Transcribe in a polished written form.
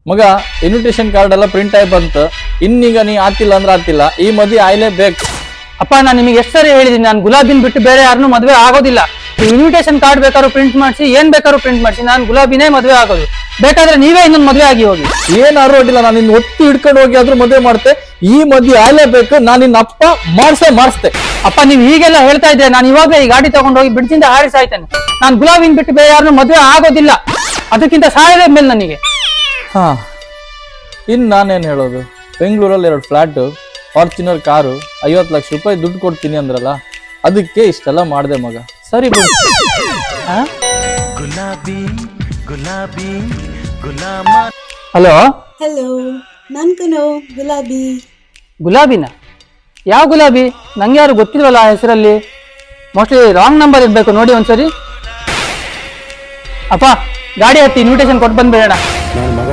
ಮಗ invitation card ಎಲ್ಲ print ಆಗಿ ಬಂತು. ಇನ್ನೀಗ ನೀ ಆತಿಲ್ಲ ಅಂದ್ರೆ ಆತಿಲ್ಲ, ಈ ಮದ್ವೆ ಆಯ್ಲೇಬೇಕು. ಅಪ್ಪ ನಾನು ನಿಮಗೆ ಎಷ್ಟು ಸರಿ ಹೇಳಿದೀನಿ, ನಾನು ಗುಲಾಬಿನ ಬಿಟ್ಟು ಬೇರೆ ಯಾರನ್ನೂ ಮದುವೆ ಆಗೋದಿಲ್ಲ. ಇನ್ವಿಟೇಷನ್ ಕಾರ್ಡ್ ಬೇಕಾದ್ರೂ ಪ್ರಿಂಟ್ ಮಾಡಿಸಿ, ಏನ್ ಬೇಕಾದ್ರೂ ಪ್ರಿಂಟ್ ಮಾಡಿಸಿ, ನಾನು ಗುಲಾಬಿನೇ ಮದುವೆ ಆಗೋದು. ಬೇಕಾದ್ರೆ ನೀವೇ ಇನ್ನೊಂದು ಮದುವೆ ಆಗಿ ಹೋಗಿ. ಏನಾರು ಅಡ್ಡಿಲ್ಲ, ನಾನು ನಿನ್ನ ಒತ್ತು ಹಿಡ್ಕೊಂಡು ಹೋಗಿ ಆದ್ರೂ ಮದುವೆ ಮಾಡ್ತೆ. ಈ ಮದ್ವೆ ಆಯ್ಲೇಬೇಕು. ನಾನು ನಿನ್ನ ಅಪ್ಪ ಮಾಡಿಸ್ತೆ. ಅಪ್ಪ ನೀವು ಹೀಗೆಲ್ಲ ಹೇಳ್ತಾ ಇದ್ದೆ, ನಾನು ಇವಾಗಲೇ ಈ ಗಾಡಿ ತಗೊಂಡು ಹೋಗಿ ಬಿಡ್ದಿಂದ ಹಾರಿಸಾಯ್ತೇನೆ. ನಾನು ಗುಲಾಬಿನ ಬಿಟ್ಟು ಬೇರೆ ಯಾರನ್ನೂ ಮದುವೆ ಆಗೋದಿಲ್ಲ. ಅದಕ್ಕಿಂತ ಸಾಯಲೇ ಮೇಲೆ ನನಗೆ. ಹಾ, ಇನ್ನು ನಾನೇನು ಹೇಳೋದು? ಬೆಂಗಳೂರಲ್ಲಿ 2 ಫ್ಲಾಟು, ಫಾರ್ಚುನರ್ ಕಾರು, 50 ಲಕ್ಷ ರೂಪಾಯಿ ದುಡ್ಡು ಕೊಡ್ತೀನಿ ಅಂದ್ರಲ್ಲ, ಅದಕ್ಕೆ ಇಷ್ಟೆಲ್ಲ ಮಾಡಿದೆ ಮಗ. ಸರಿ ಬಿಡು. ಗುಲಾಬಿ ಗುಲಾಬಿ ಗುಲಾಮ. ಹಲೋ, ಹಲೋ, ನಾನ್ ಕಣೋ ಗುಲಾಬಿ. ಗುಲಾಬಿನ? ಯಾವ ಗುಲಾಬಿ? ನಂಗೆ ಯಾರು ಗೊತ್ತಿಲ್ವಲ್ಲ ಆ ಹೆಸರಲ್ಲಿ. ಮೋಸ್ಟ್ಲಿ ರಾಂಗ್ ನಂಬರ್ ಇರಬೇಕು, ನೋಡಿ ಒಂದ್ಸರಿ. ಅಪ್ಪ ಗಾಡಿ ಹತ್ತಿ ಇನ್ವಿಟೇಷನ್ ಕೊಟ್ಟು ಬಂದ್ಬೇಡ. ನನ್ನ ಮಗ